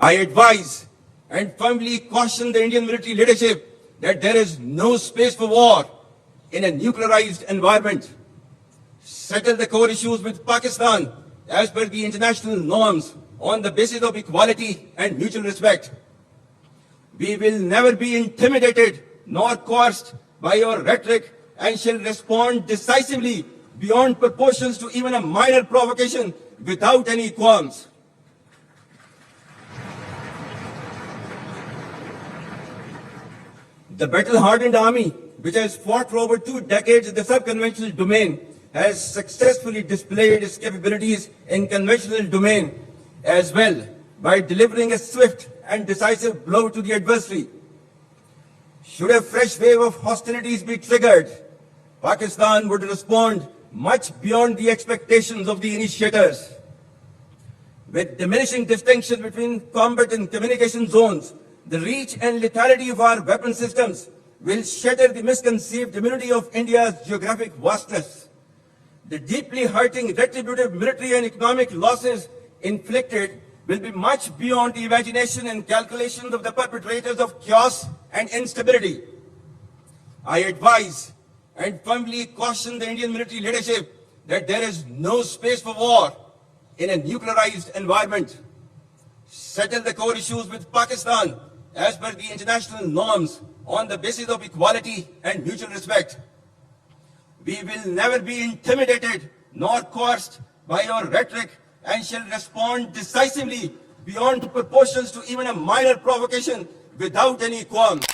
I advise and firmly caution the Indian military leadership that there is no space for war in a nuclearized environment. Settle the core issues with Pakistan as per the international norms on the basis of equality and mutual respect. We will never be intimidated nor coerced by your rhetoric and shall respond decisively beyond proportions to even a minor provocation without any qualms. The battle-hardened army, which has fought for over 2 decades in the sub-conventional domain, has successfully displayed its capabilities in conventional domain as well by delivering a swift and decisive blow to the adversary. Should a fresh wave of hostilities be triggered, Pakistan would respond much beyond the expectations of the initiators. With diminishing distinction between combat and communication zones, the reach and lethality of our weapon systems will shatter the misconceived immunity of India's geographic vastness. The deeply hurting retributive military and economic losses inflicted will be much beyond the imagination and calculations of the perpetrators of chaos and instability. I advise and firmly caution the Indian military leadership that there is no space for war in a nuclearized environment, settle the core issues with Pakistan as per the international norms on the basis of equality and mutual respect. We will never be intimidated nor coerced by your rhetoric and shall respond decisively beyond proportions to even a minor provocation without any qualm.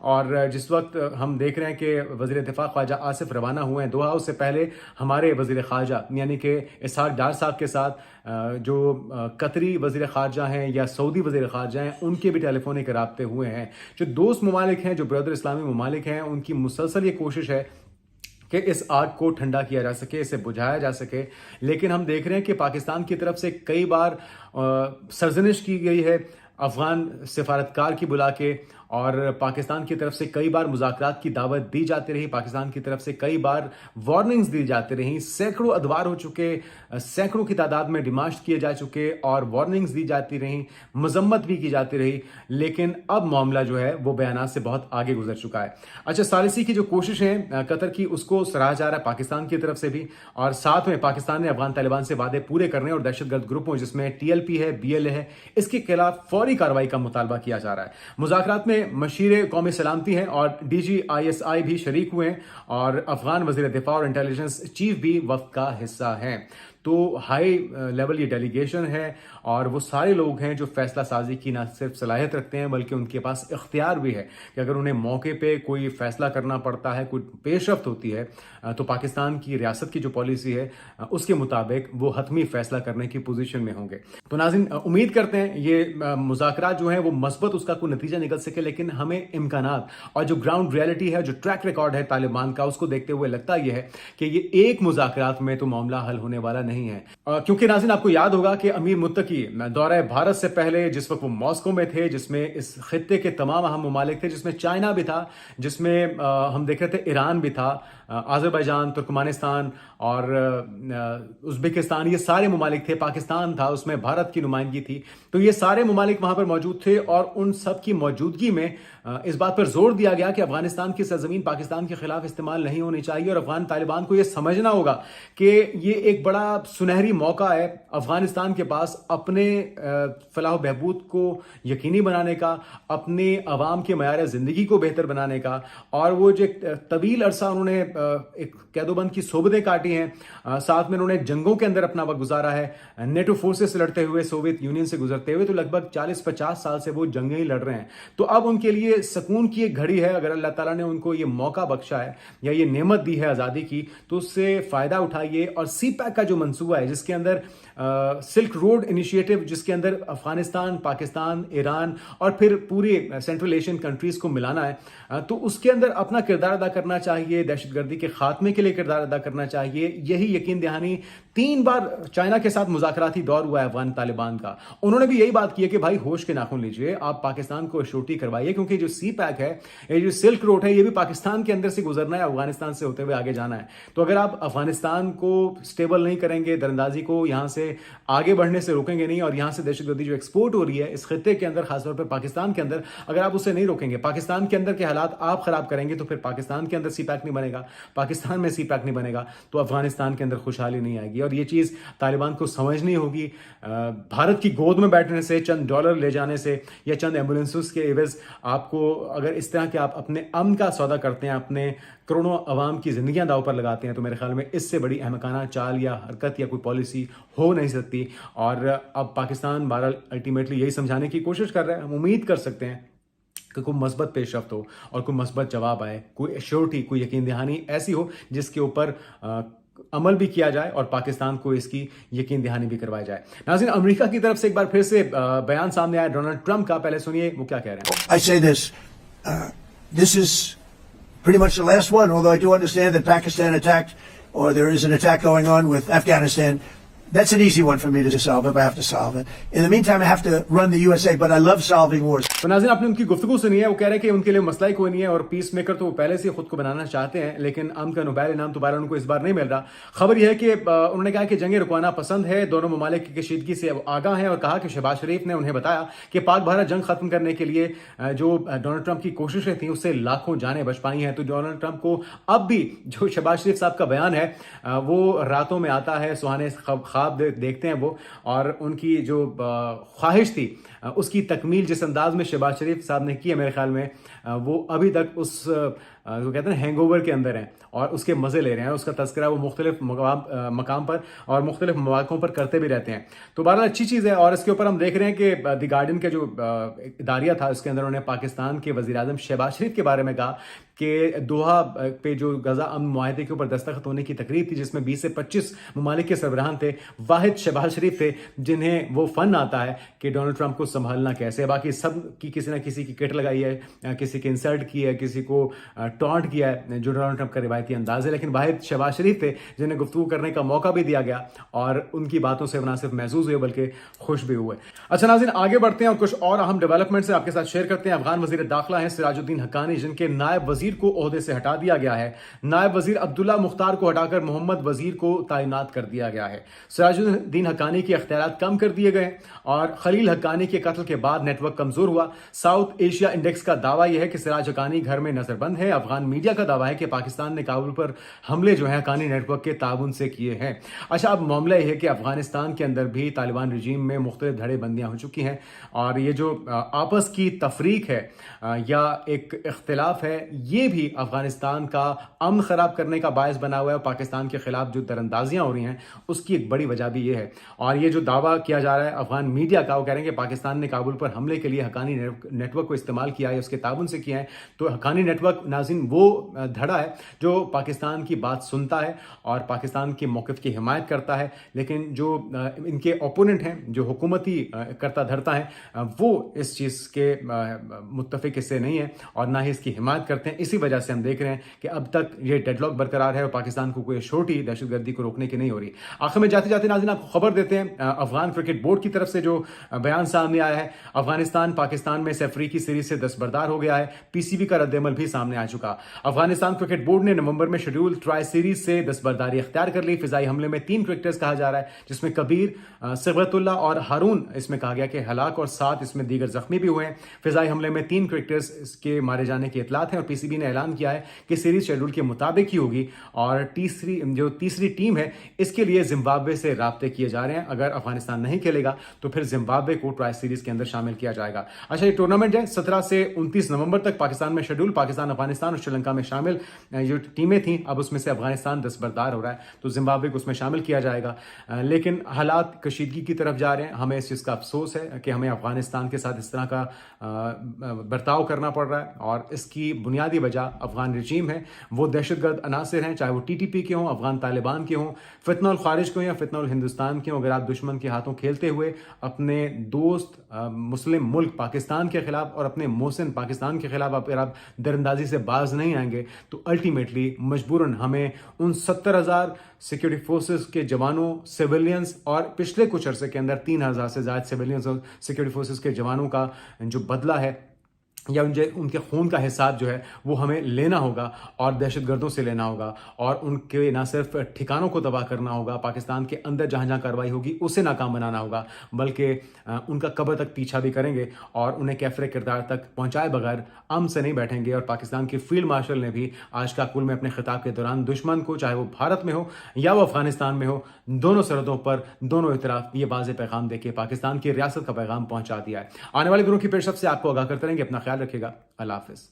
اور جس وقت ہم دیکھ رہے ہیں کہ وزیر دفاع خواجہ آصف روانہ ہوئے ہیں دوحہ، اس سے پہلے ہمارے وزیر خارجہ یعنی کہ اسحاق ڈار صاحب کے ساتھ جو قطری وزیر خارجہ ہیں یا سعودی وزیر خارجہ ہیں ان کے بھی ٹیلی فونک رابطے ہوئے ہیں. جو دوست ممالک ہیں، جو برادر اسلامی ممالک ہیں، ان کی مسلسل یہ کوشش ہے کہ اس آگ کو ٹھنڈا کیا جا سکے، اسے بجھایا جا سکے. لیکن ہم دیکھ رہے ہیں کہ پاکستان کی طرف سے کئی بار سرزنش کی گئی ہے افغان سفارتکار کی بلا کے، اور پاکستان کی طرف سے کئی بار مذاکرات کی دعوت دی جاتی رہی، پاکستان کی طرف سے کئی بار وارننگز دی جاتی رہیں، سینکڑوں ادوار ہو چکے، سینکڑوں کی تعداد میں ڈیمانڈ کیے جا چکے اور وارننگز دی جاتی رہیں، مذمت بھی کی جاتی رہی. لیکن اب معاملہ جو ہے وہ بیانات سے بہت آگے گزر چکا ہے. اچھا، ثالثی کی جو کوشش ہے قطر کی، اس کو سراہا جا رہا ہے پاکستان کی طرف سے بھی، اور ساتھ میں پاکستان نے افغان طالبان سے وعدے پورے کرنے اور دہشت گرد گروپوں جس میں TLP ہے، BLA ہے، اس کے خلاف فوری کارروائی کا مطالبہ کیا جا رہا ہے. مذاکرات میں مشیر قومی سلامتی ہیں اور DG ISI بھی شریک ہوئے ہیں، اور افغان وزیر دفاع اور انٹیلیجنس چیف بھی وفد کا حصہ ہیں. تو ہائی لیول یہ ڈیلیگیشن ہے، اور وہ سارے لوگ ہیں جو فیصلہ سازی کی نہ صرف صلاحیت رکھتے ہیں بلکہ ان کے پاس اختیار بھی ہے کہ اگر انہیں موقع پہ کوئی فیصلہ کرنا پڑتا ہے، کوئی پیش رفت ہوتی ہے، تو پاکستان کی ریاست کی جو پالیسی ہے اس کے مطابق وہ حتمی فیصلہ کرنے کی پوزیشن میں ہوں گے. تو ناظرین، امید کرتے ہیں یہ مذاکرات جو ہیں وہ مثبت اس کا کوئی نتیجہ نکل سکے، لیکن ہمیں امکانات اور جو گراؤنڈ ریئلٹی ہے، جو ٹریک ریکارڈ ہے طالبان کا، اس کو دیکھتے ہوئے لگتا یہ ہے کہ یہ ایک مذاکرات میں تو معاملہ حل ہونے والا نہیں ہے. کیونکہ ناظرین، آپ کو یاد ہوگا کہ امیر متقی دورہ بھارت سے پہلے جس وقت وہ ماسکو میں تھے، جس میں اس خطے کے تمام اہم ممالک تھے، جس میں چائنا بھی تھا، جس میں ہم دیکھ رہے تھے ایران بھی تھا، آذربائیجان، ترکمانستان اور ازبکستان، یہ سارے ممالک تھے، پاکستان تھا، اس میں بھارت کی نمائندگی تھی. تو یہ سارے ممالک وہاں پر موجود تھے، اور ان سب کی موجودگی میں اس بات پر زور دیا گیا کہ افغانستان کی سرزمین پاکستان کے خلاف استعمال نہیں ہونی چاہیے، اور افغان طالبان کو یہ سمجھنا ہوگا کہ یہ ایک بڑا سنہری موقع ہے افغانستان کے پاس اپنے فلاح و بہبود کو یقینی بنانے کا، اپنے عوام کے معیار زندگی کو بہتر بنانے کا. اور وہ جو طویل عرصہ انہوں نے ایک قید و بند کی صحبتیں کاٹی ہیں، ساتھ میں انہوں نے جنگوں کے اندر اپنا وقت گزارا ہے، نیٹو فورسز سے لڑتے ہوئے، سوویت یونین سے گزرتے ہوئے، تو لگ بھگ 40-50 سال سے وہ جنگیں ہی لڑ رہے ہیں. تو اب ان کے لیے سکون کی ایک گھڑی ہے. اگر اللہ تعالیٰ نے ان کو یہ موقع بخشا ہے یا یہ نعمت دی ہے آزادی کی، تو اس سے فائدہ اٹھائیے. اور CPEC کا جو منصوبہ ہے، جس کے اندر سلک روڈ انیشیٹو، جس کے اندر افغانستان، پاکستان، ایران اور پھر پوری سینٹرل ایشین کنٹریز کو ملانا ہے، تو اس کے اندر اپنا کردار ادا کرنا چاہیے، دہشت گردی کے خاتمے کے لیے کردار ادا کرنا چاہیے. یہی یقین دہانی 3 بار چائنا کے ساتھ مذاکراتی دور ہوا ہے افغان طالبان کا. انہوں نے بھی یہی بات کی ہے کہ بھائی ہوش کے ناخن لیجئے، آپ پاکستان کو اشورٹی کروائیے، کیونکہ جو CPEC ہے، یہ جو سلک روڈ ہے، یہ بھی پاکستان کے اندر سے گزرنا ہے، افغانستان سے ہوتے ہوئے آگے جانا ہے. تو اگر آپ افغانستان کو سٹیبل نہیں کریں گے، دراندازی کو یہاں سے آگے بڑھنے سے روکیں گے نہیں، اور یہاں سے دہشت گردی جو ایکسپورٹ ہو رہی ہے اس خطے کے اندر، خاص طور پہ پاکستان کے اندر، اگر آپ اسے نہیں روکیں گے، پاکستان کے اندر کے حالات آپ خراب کریں گے، تو پھر پاکستان کے اندر CPEC نہیں بنے گا، پاکستان میں CPEC نہیں بنے گا، تو افغانستان کے اندر خوشحالی نہیں آئے گی. اور یہ چیز طالبان کو سمجھنی ہوگی. بھارت کی گود میں بیٹھنے سے، چند ڈالر لے جانے سے یا چند ایمبولینسز کے عوض آپ کو اگر اس طرح کہ آپ اپنے امن کا سودا کرتے ہیں، اپنے کروڑوں عوام کی زندگیاں داؤ پر لگاتے ہیں، تو میرے خیال میں اس سے بڑی احمقانہ چال یا حرکت یا کوئی پالیسی ہو نہیں سکتی. اور اب پاکستان بہرحال الٹیمیٹلی یہی سمجھانے کی کوشش کر رہا ہے. ہم امید کر سکتے ہیں کہ کوئی مثبت پیش رفت ہو اور کوئی مثبت جواب آئے، کوئی ایشورٹی، کوئی یقین دہانی ایسی ہو جس کے اوپر عمل بھی کیا جائے اور پاکستان کو اس کی یقین دہانی بھی کروائی جائے. ناظرین، امریکہ کی طرف سے ایک بار پھر سے بیان سامنے آیا ڈونلڈ ٹرمپ کا. پہلے سنیے وہ کیا کہہ رہے ہیں. I say this, this is pretty much the last one, although I do understand that Pakistan attacked, or there is an attack going on with Afghanistan. That's an easy one for me to solve if I have to solve it. In the meantime, I have to run the USA, but I love solving wars. تو ناظرین، آپ نے ان کی گفتگو سنی ہے. وہ کہہ رہے ہیں کہ ان کے لیے مسئلہ ہی کوئی نہیں ہے، اور پیس میکر تو وہ پہلے سے خود کو بنانا چاہتے ہیں، لیکن امن کا نوبیل انعام دوبارہ ان کو اس بار نہیں مل رہا. خبر یہ ہے کہ انہوں نے کہا کہ جنگیں رکوانا پسند ہے، دونوں ممالک کی کشیدگی سے آگاہ ہیں، اور کہا کہ شہباز شریف نے انہیں بتایا کہ پاک بھارت جنگ ختم کرنے کے لیے جو ڈونلڈ ٹرمپ کی کوششیں تھیں اس سے لاکھوں جانیں بچ پائی ہیں. تو ڈونلڈ ٹرمپ کو اب بھی جو شہباز شریف صاحب کا بیان ہے وہ راتوں میں آتا ہے، سہانے خواب دیکھتے ہیں وہ، اور ان کی جو خواہش تھی اس کی تکمیل جس انداز میں شہباز شریف صاحب نے کی ہے، میرے خیال میں وہ ابھی تک اس وہ کہتے ہیں ہینگ اوور کے اندر ہیں اور اس کے مزے لے رہے ہیں. اس کا تذکرہ وہ مختلف مقام پر اور مختلف مواقعوں پر کرتے بھی رہتے ہیں. تو بہرحال اچھی چیز ہے. اور اس کے اوپر ہم دیکھ رہے ہیں کہ دی گارڈین کا جو اداریہ تھا اس کے اندر انہوں نے پاکستان کے وزیر اعظم شہباز شریف کے بارے میں کہا کہ دوحہ پہ جو غزہ امن معاہدے کے اوپر دستخط ہونے کی تقریب تھی جس میں 20 سے 25 ممالک کے سربراہان تھے, واحد شہباز شریف تھے جنہیں وہ فن آتا ہے کہ ڈونلڈ ٹرمپ کو سنبھالنا کیسے. باقی سب کی کسی نہ کسی کی کٹ لگائی ہے, کسی کی انسلٹ کی ہے, کسی کو ٹانٹ کیا ہے جو ڈونلڈ ٹرمپ کا روایتی انداز ہے, لیکن واحد شہباز شریف تھے جنہیں گفتگو کرنے کا موقع بھی دیا گیا اور ان کی باتوں سے نہ صرف محظوظ ہوئے بلکہ خوش بھی ہوئے. اچھا ناظرین, آگے بڑھتے ہیں اور کچھ اور اہم ڈیولپمنٹس آپ کے ساتھ شیئر کرتے ہیں. افغان وزیر داخلہ ہیں سراج الدین حقانی جن کے نائب وزیر کو عہدے سے ہٹا دیا گیا ہے. نائب وزیر عبداللہ مختار کو ہٹا کر محمد وزیر کو تعینات کر دیا گیا ہے. سراج الدین حقانی کے اختیارات کم کر دیے گئے اور خلیل حقانی کے قتل کے بعد نیٹ ورک کمزور ہوا. ساؤتھ ایشیا انڈیکس کا دعویٰ یہ ہے کہ سراج حقانی گھر میں نظر بند ہے. افغان میڈیا کا دعویٰ ہے کہ پاکستان نے کابل پر حملے جو ہیں حقانی نیٹ ورک کے تعاون سے کیے ہیں. اچھا, اب معاملہ یہ ہے کہ افغانستان کے اندر بھی طالبان رجیم میں مختلف دھڑے بندیاں ہو چکی ہیں اور یہ جو آپس کی تفریق ہے یا ایک اختلاف ہے یہ بھی افغانستان کا امن خراب کرنے کا باعث بنا ہوا ہے. پاکستان کے خلاف جو دراندازیاں ہو رہی ہیں اس کی ایک بڑی وجہ بھی یہ ہے. اور یہ جو دعویٰ کیا جا رہا ہے افغان میڈیا کا, وہ کہہ رہے ہیں کہ پاکستان نے کابل پر حملے کے لیے حقانی نیٹ ورک کو استعمال کیا ہے, اس کے تعاون سے کیا ہے. تو حقانی نیٹ ورک ناظرین وہ دھڑا ہے جو پاکستان کی بات سنتا ہے اور پاکستان کے موقف کی حمایت کرتا ہے, لیکن جو ان کے اوپوننٹ ہیں جو حکومتی کرتا دھرتا ہے وہ اس چیز کے متفق اس سے نہیں ہے اور نہ ہی اس کی حمایت کرتے ہیں. اسی وجہ سے ہم دیکھ رہے ہیں کہ اب تک یہ ڈیڈ لاک برقرار ہے اور پاکستان کو کوئی چھوٹی دہشت گردی کو روکنے کی نہیں ہو رہی. آخر میں جاتے جاتے ناظرین آپ کو خبر دیتے ہیں افغان کرکٹ بورڈ کی طرف سے جو بیان سامنے آیا ہے. افغانستان پاکستان میں اس افریقی سیریز سے دستبردار ہو گیا ہے. پی سی بی کا رد عمل بھی سامنے آ چکا. افغانستان کرکٹ بورڈ نے نومبر میں شیڈول ٹرائی سیریز سے دستبرداری اختیار کر لی. فضائی حملے میں 3 کرکٹرز کہا جا رہا ہے جس میں کبیر, صبغت اللہ اور ہارون اس میں کہا گیا کہ ہلاک اور 7 اس میں دیگر زخمی بھی ہوئے ہیں. فضائی حملے میں 3 کرکٹرز کے مارے جانے کی اطلاعات ہیں اور پی سی بی نے اعلان کیا ہے کہ سیریز شیڈول کے مطابق ہی ہوگی اور تیسری ٹیم ہے اس کے لیے زمبابوے سے رابطے کیے جا رہے ہیں. اگر افغانستان نہیں کھیلے گا تو پھر زمبابوے کو ٹرائی سیریز کے اندر شامل کیا جائے گا. اچھا, یہ ٹورنامنٹ ہے 17 سے 29 نومبر تک پاکستان میں شیڈول. پاکستان, افغانستان اور سری لنکا میں شامل جو ٹیمیں تھیں اب اس میں سے افغانستان دستبردار ہو رہا ہے تو زمبابوے کو اس میں شامل کیا جائے گا. لیکن حالات کشیدگی کی طرف جا رہے ہیں. ہمیں اس چیز کا افسوس ہے کہ ہمیں افغانستان کے ساتھ اس طرح کا برتاؤ کرنا پڑ رہا ہے اور اس کی بنیادی وجہ افغان رجیم ہے. وہ دہشت گرد عناصر ہیں, چاہے وہ ٹی ٹی پی کے ہوں, افغان طالبان کے ہوں, فتنہ الخارج کے ہوں یا فتنہ الہندوستان کے ہوں. اگر آپ دشمن کے ہاتھوں کھیلتے ہوئے اپنے دوست مسلم ملک پاکستان کے خلاف اور اپنے محسن پاکستان کے خلاف اگر آپ دراندازی سے باز نہیں آئیں گے تو الٹیمیٹلی مجبوراً ہمیں ان 70,000 سیکورٹی فورسز کے جوانوں, سیویلینز اور پچھلے کچھ عرصے کے اندر 3,000 سے زائد سیویلینز اور سیکورٹی فورسز کے جوانوں کا جو بدلہ ہے یا ان کے خون کا حساب جو ہے وہ ہمیں لینا ہوگا اور دہشت گردوں سے لینا ہوگا اور ان کے نہ صرف ٹھکانوں کو تباہ کرنا ہوگا, پاکستان کے اندر جہاں جہاں کارروائی ہوگی اسے ناکام بنانا ہوگا, بلکہ ان کا قبر تک پیچھا بھی کریں گے اور انہیں کیفر کردار تک پہنچائے بغیر امن سے نہیں بیٹھیں گے. اور پاکستان کے فیلڈ مارشل نے بھی آج کا کل میں اپنے خطاب کے دوران دشمن کو, چاہے وہ بھارت میں ہو یا وہ افغانستان میں ہو, دونوں سرحدوں پر دونوں اطراف یہ واضح پیغام دے کے پاکستان کی ریاست کا پیغام پہنچا دیا ہے. آنے والے دنوں کی پیشرفت سے آپ کو آگاہ کرتے رہیں گے. اپنا خیال رکھیے گا. اللہ حافظ.